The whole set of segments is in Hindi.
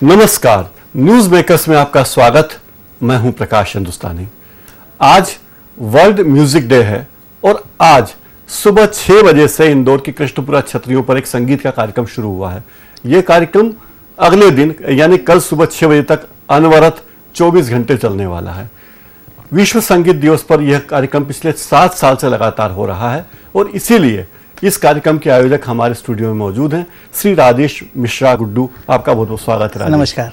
नमस्कार, न्यूज मेकर्स में आपका स्वागत। मैं हूं प्रकाश हिंदुस्तानी। आज वर्ल्ड म्यूजिक डे है और आज सुबह 6 बजे से इंदौर की कृष्णपुरा छतरियों पर एक संगीत का कार्यक्रम शुरू हुआ है। यह कार्यक्रम अगले दिन यानी कल सुबह 6 बजे तक अनवरत 24 घंटे चलने वाला है। विश्व संगीत दिवस पर यह कार्यक्रम पिछले 7 साल से लगातार हो रहा है और इसीलिए इस कार्यक्रम के आयोजक हमारे स्टूडियो में मौजूद हैं श्री राजेश मिश्रा गुड्डू। आपका बहुत बहुत स्वागत है। नमस्कार।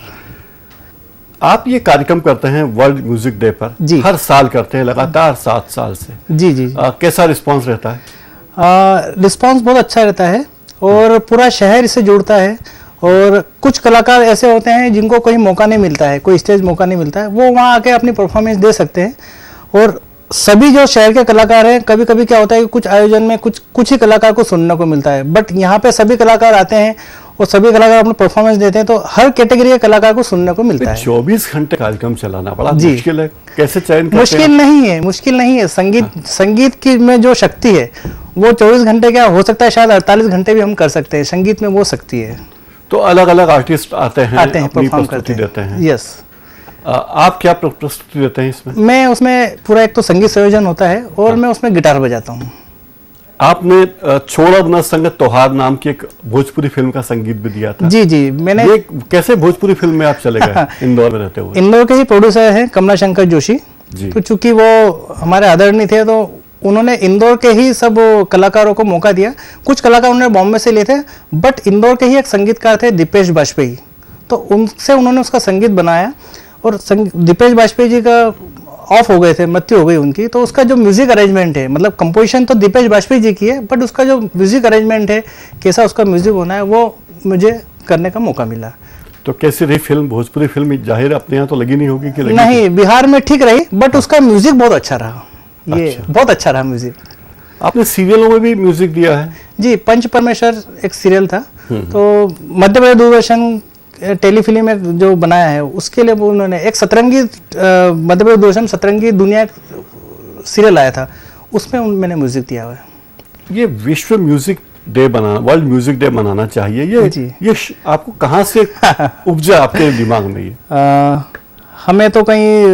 आप ये कार्यक्रम करते हैं वर्ल्ड म्यूजिक डे पर जी। हर साल करते हैं लगातार 7 साल से। जी जी। कैसा रिस्पांस रहता है? रिस्पांस बहुत अच्छा रहता है और पूरा शहर इससे जुड़ता है। और कुछ कलाकार ऐसे होते हैं जिनको कोई मौका नहीं मिलता है, कोई स्टेज मौका नहीं मिलता है, वो वहाँ आके अपनी परफॉर्मेंस दे सकते हैं। और सभी जो शहर के कलाकार हैं, कभी कभी क्या होता है कि कुछ आयोजन में कुछ ही कलाकार को सुनने को मिलता है, बट यहाँ पे सभी कलाकार आते हैं और सभी कलाकार अपना परफॉर्मेंस देते हैं, तो हर कैटेगरी के कलाकार को सुनने को मिलता है। 24 घंटे कार्यक्रम चलाना बड़ा मुश्किल है, कैसे चयन करते हैं? मुश्किल नहीं है। संगीत की में जो शक्ति है वो 24 घंटे क्या हो सकता है, शायद 48 घंटे भी हम कर सकते हैं। संगीत में वो शक्ति है। तो अलग अलग आर्टिस्ट आते हैं परफॉर्म करते देते हैं। यस। आप क्या प्रस्तुति देते हैं इसमें? मैं उसमें पूरा एक तो संगीत संयोजन होता है और मैं उसमें गिटार बजाता हूँ। आपने छोड़ा न संग त्योहार नाम की एक भोजपुरी फिल्म का संगीत भी दिया था। जी जी। मैंने कैसे भोजपुरी फिल्म में आप चले गए इंदौर में रहते हुए? इंदौर के ही प्रोड्यूसर हैं कमला शंकर जोशी जी। तो चूंकि वो हमारे आदरणीय थे तो उन्होंने इंदौर के ही सब कलाकारों को मौका दिया। कुछ कलाकार उन्होंने बॉम्बे से लिए थे, बट इंदौर के ही एक संगीतकार थे दीपेश बाजपेयी, तो उनसे उन्होंने उसका संगीत बनाया। और दीपेश बाजपेयी जी का ऑफ हो गए थे, मृत्यु हो गई उनकी, तो उसका जो म्यूजिक अरेंजमेंट है, मतलब कंपोजिशन तो दीपेश बाजपेयी जी की है, बट उसका जो म्यूजिक अरेंजमेंट है, कैसा उसका म्यूजिक होना है, वो मुझे करने का मौका मिला। तो कैसी रही फिल्म? भोजपुरी फिल्म जाहिर अपने यहाँ तो लगी नहीं होगी कि लगी? नहीं, बिहार में ठीक रही, बट उसका म्यूजिक बहुत अच्छा रहा। ये बहुत अच्छा रहा म्यूजिक। आपने सीरियलों में भी म्यूजिक दिया है? जी, पंच परमेश्वर एक सीरियल था, तो मध्य प्रदेश दूरदर्शन टेलीफिल्म में जो बनाया है उसके लिए वो उन्होंने एक सतरंगी मध्य प्रदेश दूरदर्शन सतरंगी दुनिया सीरियल आया था, उसमें मैंने म्यूजिक दिया हुआ है। ये विश्व म्यूजिक डे बनाना, वर्ल्ड म्यूजिक डे मनाना चाहिए, ये आपको कहाँ से उपजा आपके दिमाग में? ये हमें तो कहीं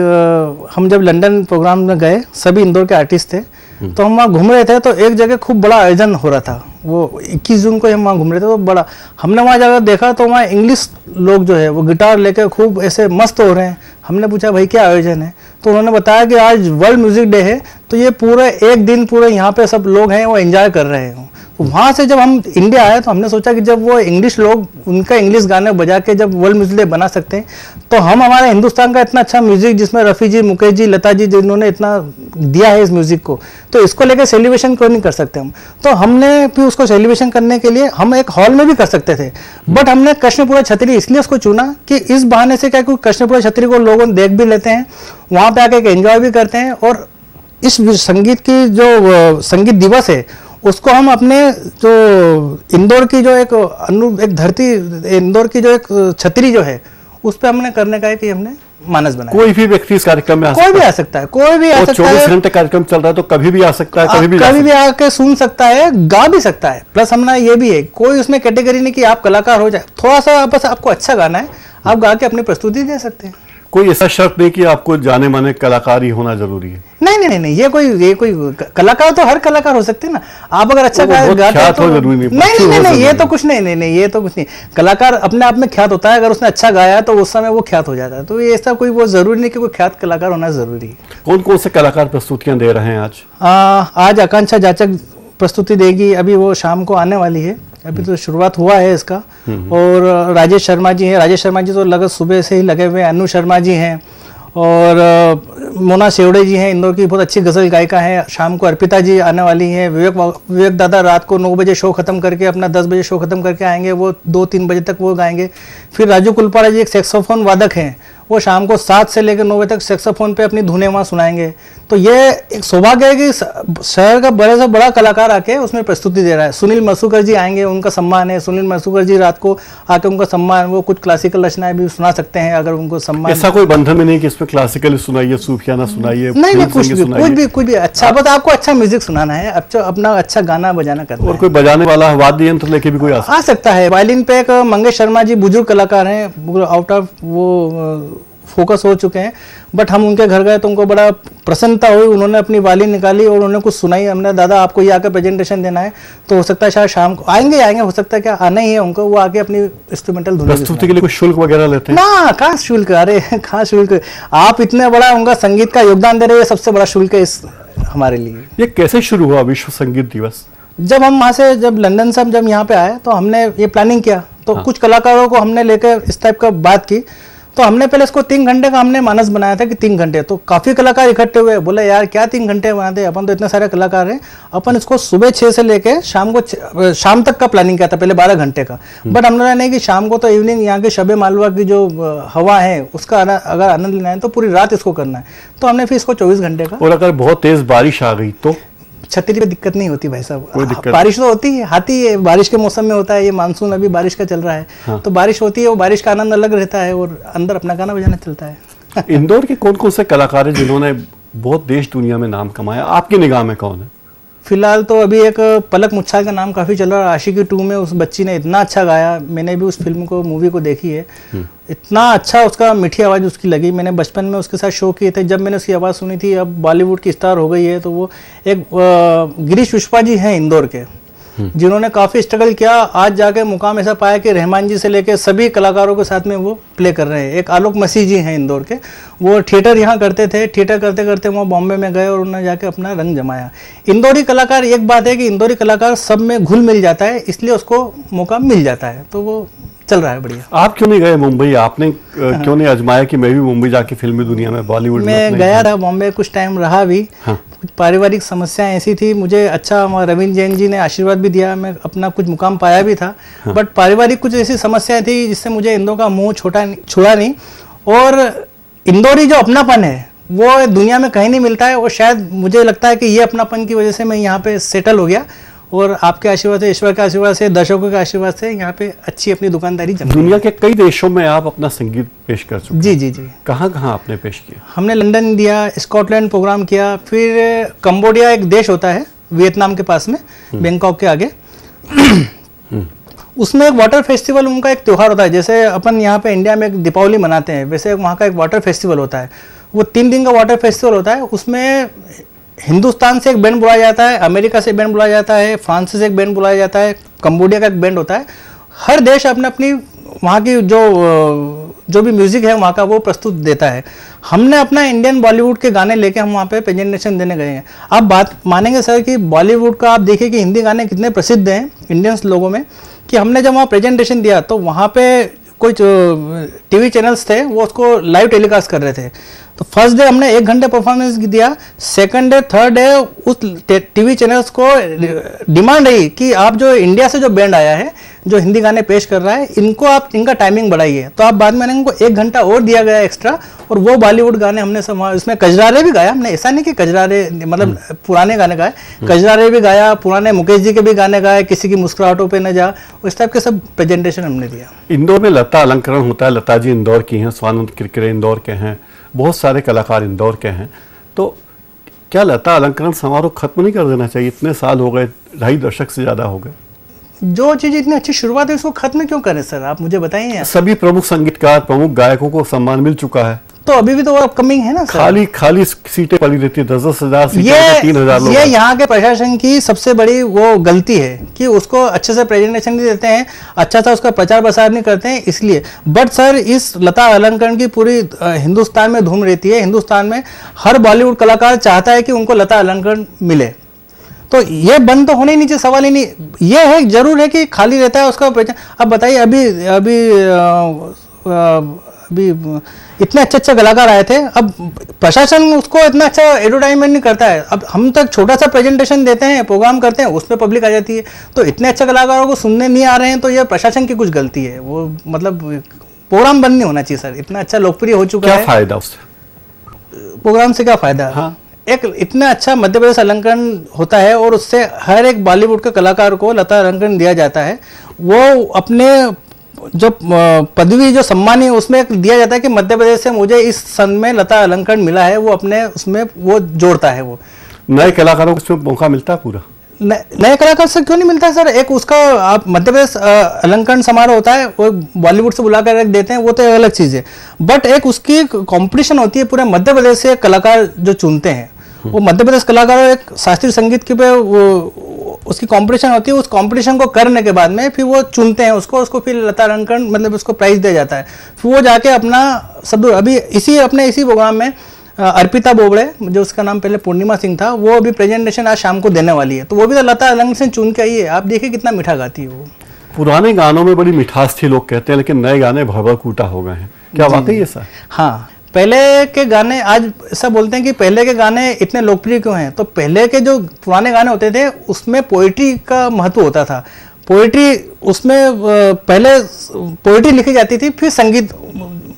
हम जब लंदन प्रोग्राम में गए, सभी इंदौर के आर्टिस्ट थे, तो हम वहाँ घूम रहे थे, तो एक जगह खूब बड़ा आयोजन हो रहा था। वो 21 जून को हम वहाँ घूम रहे थे, तो बड़ा हमने वहाँ जाकर देखा तो वहाँ इंग्लिश लोग जो है वो गिटार लेकर खूब ऐसे मस्त हो रहे हैं। हमने पूछा भाई क्या आयोजन है, तो उन्होंने बताया कि आज वर्ल्ड म्यूजिक डे है, तो ये पूरे एक दिन पूरे यहाँ पे सब लोग हैं वो एंजॉय कर रहे हैं। वहाँ से जब हम इंडिया आए तो हमने सोचा कि जब वो इंग्लिश लोग उनका इंग्लिश गाने बजा के जब वर्ल्ड म्यूजिक डे बना सकते हैं, तो हम हमारे हिंदुस्तान का इतना अच्छा म्यूजिक जिसमें रफ़ी जी, मुकेश जी, लता जी जिन्होंने इतना दिया है इस म्यूजिक को, तो इसको लेकर सेलिब्रेशन क्यों नहीं कर सकते हम? तो हमने भी उसको सेलिब्रेशन करने के लिए हम एक हॉल में भी कर सकते थे, बट हमने कृष्णपुरा छतरी इसलिए उसको चुना कि इस बहाने से क्या कृष्णपुरा छतरी को लोग देख भी लेते हैं, वहाँ पे आके एंजॉय भी करते हैं, और इस संगीत की जो संगीत दिवस है उसको हम अपने जो इंदौर की जो एक धरती, इंदौर की जो एक छतरी जो है उस पर हमने करने का है कि हमने मानस बनाया। कोई भी व्यक्ति इस कार्यक्रम में कोई भी आ सकता है, कोई भी आ सकता है। 24 घंटे कार्यक्रम चल रहा है तो कभी भी आ सकता है, कभी भी आके सुन सकता है, गा भी सकता है। प्लस हमने ये भी है, कोई उसमें कैटेगरी नहीं कि आप कलाकार हो जाए, थोड़ा सा बस आपको अच्छा गाना है, आप गा के अपनी प्रस्तुति दे सकते हैं। कोई ऐसा शर्त नहीं कि आपको जाने माने कलाकार ही होना जरूरी है? नहीं, ये कोई कलाकार तो हर कलाकार हो सकते हैं ना। आप अगर अच्छा गाते हैं तो जरूरी नहीं। नहीं, ये तो कुछ नहीं, ये तो कुछ नहीं। कलाकार अपने आप में ख्यात होता है, अगर उसने अच्छा गाया तो उस समय वो ख्यात हो जाता है। तो ये ऐसा कोई वो जरूरी नहीं कि कोई ख्यात कलाकार होना जरूरी है। कौन कौन से कलाकार प्रस्तुतियां दे रहे हैं आज? आज आकांक्षा जाचक प्रस्तुति देगी, अभी वो शाम को आने वाली है, अभी तो शुरुआत हुआ है इसका। और राजेश शर्मा जी हैं, राजेश शर्मा जी तो लगभग सुबह से ही लगे हुए हैं। अनु शर्मा जी हैं और मोना शेवड़े जी हैं, इंदौर की बहुत अच्छी गज़ल गायिका हैं। शाम को अर्पिता जी आने वाली हैं। विवेक दादा रात को 9 बजे शो ख़त्म करके अपना 10 बजे शो ख़त्म करके आएंगे, वो 2-3 बजे तक वो गाएंगे। फिर राजू कुलपाड़ा जी एक सैक्सोफोन वादक हैं, वो शाम को 7 से लेकर 9 बजे तक सैक्सोफोन पे अपनी धुनें वहाँ सुनाएंगे। तो ये एक सौभाग्य है कि शहर का बड़े से बड़ा कलाकार आके उसमें प्रस्तुति दे रहा है। सुनील मसूकर जी आएंगे, उनका सम्मान है। सुनील मसूकर जी रात को आके उनका सम्मान, वो कुछ क्लासिकल रचनाएं भी सुना सकते हैं अगर उनको सम्मान। ऐसा कोई बंधन में नहीं कि इसमें क्लासिकल सुनाइए, सूफियाना सुनाइए, नहीं, कुछ भी अच्छा, बस आपको अच्छा म्यूजिक सुनाना है, अपना अच्छा गाना बजाना करना है। और कोई बजाने वाला वाद्य यंत्र लेके भी कोई आ सकता है। वायलिन पे एक मंगेश शर्मा जी बुजुर्ग कलाकार हैं, आउट ऑफ वो फोकस हो चुके हैं, बट हम उनके घर गए तो उनको बड़ा प्रसन्नता हुई। उन्होंने अपनी वायलिन निकाली और उन्होंने कुछ सुनाई। हमने दादा आपको ये आके प्रेजेंटेशन देना है, तो हो सकता है शायद शाम को आएंगे, हो सकता है क्या आना ही है उनको, वो आके अपनी इंस्ट्रूमेंटल धुन प्रस्तुति के लिए कुछ शुल्क वगैरह लेते हैं ना? कहाँ शुल्क, अरे कहाँ शुल्क, आप इतने बड़ा उनका संगीत का योगदान दे रहे हैं, सबसे बड़ा शुल्क है इस हमारे लिए। ये कैसे शुरू हुआ विश्व संगीत दिवस? जब हम वहाँ से जब लंदन से हम जब यहाँ पे आए तो हमने ये प्लानिंग किया, तो कुछ कलाकारों को हमने लेकर इस टाइप का बात की। तो हमने पहले इसको 3 घंटे का हमने मानस बनाया था कि 3 घंटे, तो काफ़ी कलाकार इकट्ठे हुए। बोले यार क्या 3 घंटे बनाते, अपन तो इतने सारे कलाकार हैं, अपन इसको सुबह 6 से लेके शाम तक का प्लानिंग किया था, पहले 12 घंटे का। बट हमने नहीं कि शाम को तो इवनिंग यहाँ के शबे मालवा की जो हवा है उसका अगर आनंद लेना है तो पूरी रात इसको करना है, तो हमने फिर इसको 24 घंटे का। और अगर बहुत तेज बारिश आ गई तो छतरी पे दिक्कत नहीं होती भाई साहब, बारिश तो होती है, आती है, बारिश के मौसम में होता है, ये मानसून अभी बारिश का चल रहा है। हाँ। तो बारिश होती है, वो बारिश का आनंद अलग रहता है और अंदर अपना गाना बजाना चलता है। इंदौर के कौन कौन से कलाकार हैं जिन्होंने बहुत देश दुनिया में नाम कमाया, आपकी निगाह में कौन है? फिलहाल तो अभी एक पलक मुच्छाल का नाम काफ़ी चल रहा है। आशिकी 2 में उस बच्ची ने इतना अच्छा गाया, मैंने भी उस फिल्म को मूवी को देखी है, इतना अच्छा उसका मीठी आवाज़ उसकी लगी। मैंने बचपन में उसके साथ शो किए थे, जब मैंने उसकी आवाज़ सुनी थी, अब बॉलीवुड की स्टार हो गई है। तो वो एक गिरीश पुष्पा जी हैं इंदौर के, जिन्होंने काफ़ी स्ट्रगल किया, आज जाके मुकाम ऐसा पाया कि रहमान जी से लेकर सभी कलाकारों के साथ में वो प्ले कर रहे हैं। एक आलोक मसीह जी हैं इंदौर के, वो थिएटर यहाँ करते थे, थिएटर करते करते वो बॉम्बे में गए और उन्होंने जाके अपना रंग जमाया। इंदौरी कलाकार, एक बात है कि इंदौरी कलाकार सब में घुल मिल जाता है, इसलिए उसको मौका मिल जाता है, तो वो चल रहा है बढ़िया। आप क्यों नहीं गए मुंबई? आपने क्यों नहीं आजमाया कि मैं भी मुंबई जाके फिल्मी दुनिया में, बॉलीवुड में गया था, बॉम्बे कुछ टाइम रहा भी। हाँ। कुछ पारिवारिक समस्याएं ऐसी थी, मुझे अच्छा रविंद्र जैन जी ने आशीर्वाद भी दिया, मैं अपना कुछ मुकाम पाया भी था। हाँ। बट पारिवारिक कुछ ऐसी समस्याएं थी जिससे मुझे इंदौर का मुंह छोड़ा नहीं। और इंदौरी जो अपनापन है वो दुनिया में कहीं नहीं मिलता है, और शायद मुझे लगता है कि ये अपनापन की वजह से मैं यहाँ पे सेटल हो गया, और आपके आशीर्वाद से, ईश्वर के आशीर्वाद से, दर्शकों के आशीर्वाद से यहाँ पे अच्छी अपनी दुकानदारी चल रही है। दुनिया के कई देशों में आप अपना संगीत पेश कर चुके हैं। जी जी जी। कहाँ कहाँ आपने पेश किया? हमने लंदन दिया, स्कॉटलैंड प्रोग्राम किया, फिर कंबोडिया एक देश होता है वियतनाम के पास में, बैंकॉक के आगे, उसमें एक वाटर फेस्टिवल, उनका एक त्यौहार होता है। जैसे अपन यहाँ पे इंडिया में एक दीपावली मनाते हैं, वैसे वहाँ का एक वाटर फेस्टिवल होता है। वो 3 दिन का वाटर फेस्टिवल होता है। उसमें हिंदुस्तान से एक बैंड बुलाया जाता है, अमेरिका से बैंड बुलाया जाता है, फ्रांस से एक बैंड बुलाया जाता है, कंबोडिया का एक बैंड होता है। हर देश अपने अपनी वहाँ की जो भी म्यूजिक है वहाँ का वो प्रस्तुत देता है। हमने अपना इंडियन बॉलीवुड के गाने लेके हम वहाँ पे प्रेजेंटेशन देने गए हैं। आप बात मानेंगे सर कि बॉलीवुड का आप देखिए कि हिंदी गाने कितने प्रसिद्ध हैं इंडियंस लोगों में, कि हमने जब वहाँ प्रेजेंटेशन दिया तो वहाँ पे कुछ टीवी चैनल्स थे, वो उसको लाइव टेलीकास्ट कर रहे थे। तो फर्स्ट डे हमने 1 घंटे परफॉर्मेंस दिया, सेकंड डे, थर्ड डे उस टीवी चैनल्स को डिमांड रही कि आप जो इंडिया से जो बैंड आया है, जो हिंदी गाने पेश कर रहा है, इनको आप इनका टाइमिंग बढ़ाइए। तो आप बाद में इनको 1 घंटा और दिया गया एक्स्ट्रा, और वो बॉलीवुड गाने हमने इसमें कजरारे भी गाया। हमने ऐसा नहीं कि कजरारे मतलब पुराने गाने गाए, कजरारे भी गाया, पुराने मुकेश जी के भी गाने गाए, किसी की मुस्कुराहटों पे न जा, उस टाइप के सब प्रेजेंटेशन हमने दिया। इंदौर में लता अलंकरण होता है, लता जी इंदौर की हैं, स्वानंद किरकिरे इंदौर के हैं, बहुत सारे कलाकार इंदौर के हैं। तो क्या लता अलंकरण समारोह खत्म नहीं कर देना चाहिए? इतने साल हो गए, 2.5 दशक से ज्यादा हो गए, जो चीज इतनी अच्छी शुरुआत है उसको खत्म क्यों करें सर? आप मुझे बताइए। सभी प्रमुख संगीतकार, प्रमुख गायकों को सम्मान मिल चुका है, तो अभी भी तो अपकमिंग है ना सर। खाली सीटें पड़ी रहती है, 10-10 हजार सीटें, 3,000 लोग। ये यहाँ के प्रशासन की सबसे बड़ी वो गलती है कि उसको अच्छे से प्रेजेंटेशन नहीं देते हैं, अच्छा सा उसका प्रचार प्रसार नहीं करते हैं, इसलिए। बट सर इस लता अलंकरण की पूरी हिंदुस्तान में धूम रहती है। हिंदुस्तान में हर बॉलीवुड कलाकार चाहता है कि उनको लता अलंकरण मिले, तो ये बंद तो होने ही नहीं चाहिए, सवाल ही नहीं। ये है जरूर है कि खाली रहता है उसका। अब बताइए, अभी इतने अच्छे कलाकार आए थे, अब प्रशासन उसको इतना अच्छा एडवर्टाइजमेंट नहीं करता है। अब हम तक छोटा सा प्रेजेंटेशन देते हैं, प्रोग्राम करते हैं, उसमें पब्लिक आ जाती है। तो इतने अच्छे कलाकारों को सुनने नहीं आ रहे हैं, तो ये प्रशासन की कुछ गलती है। वो मतलब प्रोग्राम बंद नहीं होना चाहिए सर, इतना अच्छा लोकप्रिय हो चुका क्या है। फायदा उससे? प्रोग्राम से क्या फायदा? हाँ। एक इतना अच्छा मध्य प्रदेश अलंकरण होता है और उससे हर एक बॉलीवुड के कलाकार को लता अलंकरण दिया जाता है। वो अपने जो पदवी जो सम्मान है उसमें दिया जाता है कि मध्य प्रदेश से मुझे इस सन में लता अलंकरण मिला है, वो अपने उसमें वो जोड़ता है। वो नए कलाकारों को इसमें मौका मिलता है पूरा? नए कलाकार से क्यों नहीं मिलता है सर? एक उसका आप मध्य प्रदेश अलंकरण समारोह होता है, वो बॉलीवुड से बुला कर देते हैं, वो तो अलग चीज़ है। बट एक उसकी कंपटीशन होती है, पूरे मध्य प्रदेश से कलाकार जो चुनते हैं, वो मध्य प्रदेश कलाकार एक शास्त्रीय संगीत के पे वो उसकी कंपटीशन होती है। उस कंपटीशन को करने के बाद में फिर वो चुनते हैं उसको फिर लता अलंकरण मतलब उसको प्राइज दिया जाता है। फिर वो जाके अपना सब अभी इसी प्रोग्राम में अर्पिता बोबड़े, जो उसका नाम पहले पूर्णिमा सिंह था, वो अभी प्रेजेंटेशन आज शाम को देने वाली है। तो वो भी तो लता अलंकरण से चुन के आई है। आप देखिए कितना मीठा गाती है वो। पुराने गानों में बड़ी मिठास थी लोग कहते हैं, लेकिन नए गाने भर कूटा हो गए हैं, क्या वाकई है सर? हाँ, पहले के गाने आज ऐसा बोलते हैं कि पहले के गाने इतने लोकप्रिय क्यों हैं, तो पहले के जो पुराने गाने होते थे उसमें पोइट्री का महत्व होता था। पोइट्री उसमें पहले पोइट्री लिखी जाती थी, फिर संगीत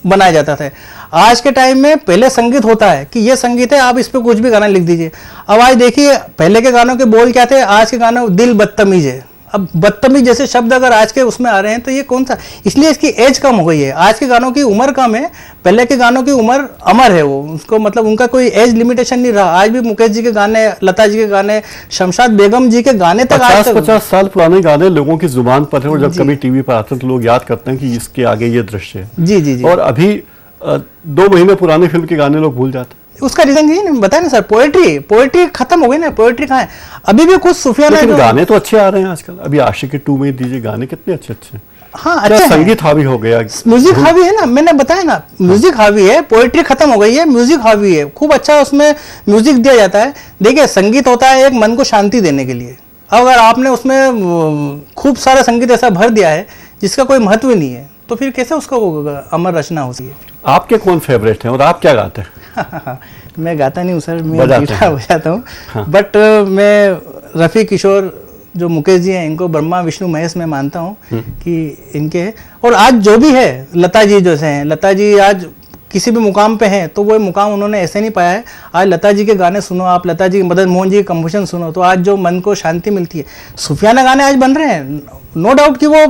बनाया जाता था। आज के टाइम में पहले संगीत होता है कि ये संगीत है, आप इस पे कुछ भी गाना लिख दीजिए। अब आज देखिए पहले के गानों के बोल क्या थे, आज के गानों दिल बदतमीज है। अब बदतमीज जैसे शब्द अगर आज के उसमें आ रहे हैं तो ये कौन सा, इसलिए इसकी एज कम हो गई है। आज के गानों की उम्र कम है, पहले के गानों की उम्र अमर है। वो उसको मतलब उनका कोई एज लिमिटेशन नहीं रहा। आज भी मुकेश जी के गाने, लता जी के गाने, शमशाद बेगम जी के गाने तक 50 साल पुराने गाने लोगों की जुबान पर है, और जब कभी टीवी पर आते हैं तो लोग याद करते हैं कि इसके आगे ये दृश्य है। जी जी जी। और अभी 2 महीने पुराने फिल्म के गाने लोग भूल जाते हैं। उसका रीजन यही ना बताया ना सर, पोएट्री खत्म हो गई ना। पोएट्री कहाँ है? अभी भी कुछ सूफियाना गाने तो अच्छे आ रहे हैं आजकल। अभी आशिकी 2 में दीजिए गाने कितने अच्छे अच्छे। हाँ, अच्छा संगीत हावी हो गया, म्यूजिक हावी है ना, मैंने बताया ना, म्यूजिक हावी है। पोएट्री खत्म हो गई है, म्यूजिक हावी है। खूब अच्छा उसमें म्यूजिक दिया जाता है। देखिए संगीत होता है एक मन को शांति देने के लिए। अगर आपने उसमें खूब सारा संगीत ऐसा भर दिया है जिसका कोई महत्व ही नहीं है, तो फिर कैसे उसको अमर रचना होती है? आपके कौन फेवरेट हैं और आप क्या गाते हैं? मैं गाता नहीं हूँ सर, मैं गिटार बजाता हूँ। हाँ। बट मैं रफ़ी किशोर जो मुकेश जी हैं, इनको ब्रह्मा विष्णु महेश में मानता हूँ कि इनके हैं। और आज जो भी है, लता जी जैसे हैं, लता जी आज किसी भी मुकाम पे हैं तो वो मुकाम उन्होंने ऐसे नहीं पाया है। आज लता जी के गाने सुनो, आप लता जी, मदन मोहन जी के कंपोजिशन सुनो, तो आज जो मन को शांति मिलती है। सूफियाना गाने आज बन रहे हैं, नो डाउट कि वो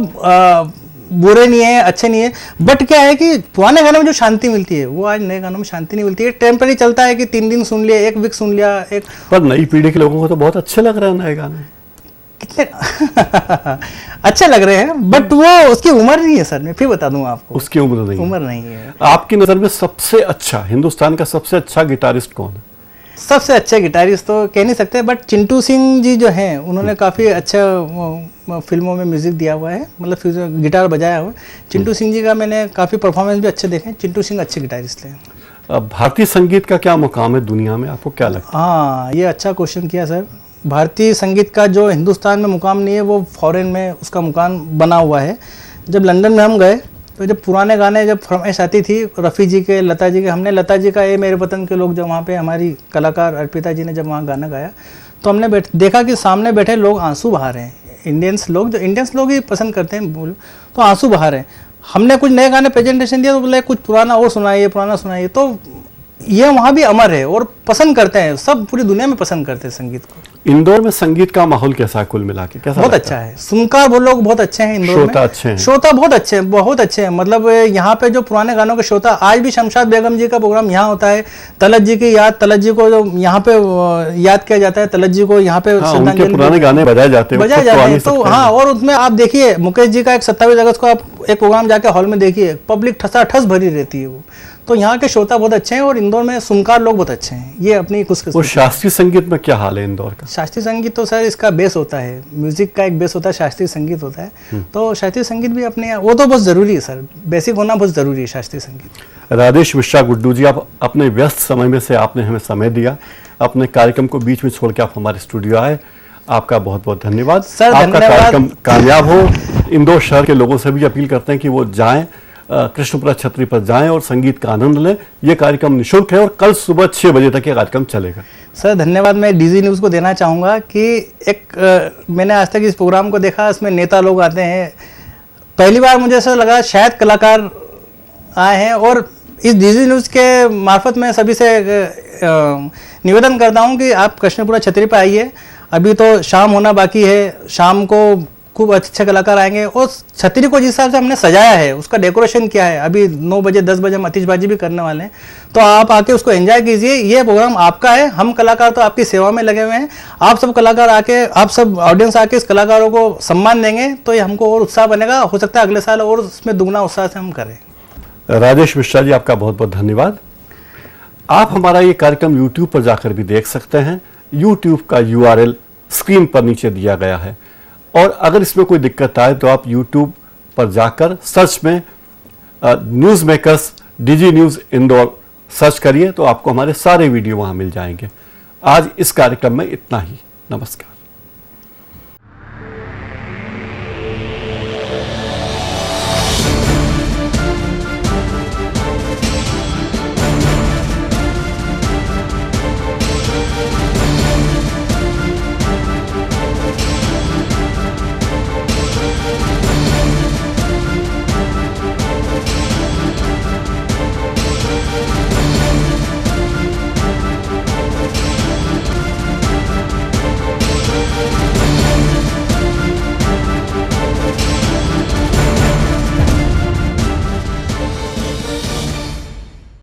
बुरे नहीं है, अच्छे नहीं है, बट क्या है कि पुराने गानों में जो शांति मिलती है वो आज नए गानों में शांति नहीं मिलती है। टेम्पररी चलता है कि 3 दिन सुन लिया, 1 वीक सुन लिया, एक। पर नई पीढ़ी के लोगों को तो बहुत अच्छे लग रहे हैं नए गाने, कितने अच्छे लग रहे हैं, बट वो उसकी उम्र नहीं है सर। मैं फिर बता दूं आपको, उसकी उम्र नहीं है। आपकी नजर में सबसे अच्छा, हिंदुस्तान का सबसे अच्छा गिटारिस्ट कौन है? सबसे अच्छे गिटारिस्ट तो कह नहीं सकते, बट चिंटू सिंह जी जो हैं उन्होंने काफ़ी अच्छा फिल्मों में म्यूजिक दिया हुआ है, मतलब गिटार बजाया हुआ। चिंटू सिंह जी का मैंने काफ़ी परफॉर्मेंस भी अच्छे देखे। चिंटू सिंह अच्छे गिटारिस्ट हैं। भारतीय संगीत का क्या मुकाम है दुनिया में, आपको क्या लगता है? हाँ, ये अच्छा क्वेश्चन किया सर। भारतीय संगीत का जो हिंदुस्तान में मुकाम नहीं है, वो फॉरेन में उसका मुकाम बना हुआ है। जब लंदन में हम गए तो जब पुराने गाने जब फरमाइश आती थी रफ़ी जी के, लता जी के, हमने लता जी का ये मेरे वतन के लोग, जब वहाँ पे हमारी कलाकार अर्पिता जी ने जब वहाँ गाना गाया तो हमने देखा कि सामने बैठे लोग आंसू बहा रहे हैं। इंडियंस लोग ही पसंद करते हैं बोलो, तो आंसू बहा रहे हैं। हमने कुछ नए गाने प्रेजेंटेशन दिया तो बोले कुछ पुराना और सुनाइए, पुराना सुनाइए। तो ये वहाँ भी अमर है और पसंद करते हैं, सब पूरी दुनिया में पसंद करते हैं संगीत को। इंदौर में संगीत का माहौल कैसा है कुल मिला के, कैसा? बहुत अच्छा है। सुनकार वो लोग बहुत अच्छे हैं इंदौर में, श्रोता अच्छे हैं, श्रोता बहुत अच्छे हैं। मतलब यहाँ पे जो पुराने गानों के श्रोता, आज भी शमशाद बेगम जी का प्रोग्राम यहाँ होता है। तलत जी की याद, तलत जी को जो यहाँ पे याद किया जाता है, तलत जी को यहाँ पे उनके पुराने गाने बजाए जाते हैं। तो हाँ, और उसमें आप देखिए मुकेश जी का 27 अगस्त को आप एक प्रोग्राम जाके हॉल में देखिए, पब्लिक ठसाठस भरी रहती है वो। तो यहाँ के श्रोता बहुत अच्छे हैं और इंदौर में सुनकार लोग बहुत अच्छे हैं। ये अपनी खुशकिस्मती। और शास्त्रीय संगीत में क्या हाल है इंदौर का? शास्त्रीय संगीत तो सर इसका बेस होता है, म्यूजिक का एक बेस होता है, शास्त्रीय संगीत होता है। तो शास्त्रीय संगीत भी अपने वो तो बहुत जरूरी है सर, बेसिक होना बहुत जरूरी है शास्त्रीय संगीत। राजेश मिश्रा गुड्डू जी, आप अपने व्यस्त समय में से आपने हमें समय दिया, अपने कार्यक्रम को बीच में छोड़ के आप हमारे स्टूडियो आए, आपका बहुत बहुत धन्यवाद सर। आपका कार्यक्रम कामयाब हो। इंदौर शहर के लोगों से भी अपील करते हैं कि वो जाएं, कृष्णपुरा छतरी पर जाएं और संगीत का आनंद लें। ये कार्यक्रम निःशुल्क है और कल सुबह 6 बजे तक ये कार्यक्रम चलेगा। सर धन्यवाद मैं डीजी न्यूज़ को देना चाहूँगा कि मैंने आज तक इस प्रोग्राम को देखा, इसमें नेता लोग आते हैं। पहली बार मुझे ऐसा लगा शायद कलाकार आए हैं। और इस डीजी न्यूज़ के मार्फत मैं सभी से निवेदन करता हूं कि आप कृष्णपुरा छतरी पे आइए। अभी तो शाम होना बाकी है, शाम को खूब अच्छे कलाकार आएंगे। और छतरी को जिस हिसाब से हमने सजाया है, उसका डेकोरेशन किया है, अभी 9 बजे 10 बजे हम आतिशबाजी भी करने वाले हैं, तो आप आके उसको एंजॉय कीजिए। ये प्रोग्राम आपका है, हम कलाकार तो आपकी सेवा में लगे हुए हैं। आप सब कलाकार आके, आप सब ऑडियंस आके इस कलाकारों को सम्मान देंगे तो ये हमको और उत्साह बनेगा। हो सकता है अगले साल और उसमें दुगना उत्साह से हम करें। राजेश मिश्रा जी, आपका बहुत बहुत धन्यवाद। आप हमारा ये कार्यक्रम YouTube पर जाकर भी देख सकते हैं। YouTube का URL स्क्रीन पर नीचे दिया गया है। और अगर इसमें कोई दिक्कत आए तो आप YouTube पर जाकर सर्च में news makers DG news Indore search करिए तो आपको हमारे सारे वीडियो वहां मिल जाएंगे। आज इस कार्यक्रम में इतना ही। नमस्कार।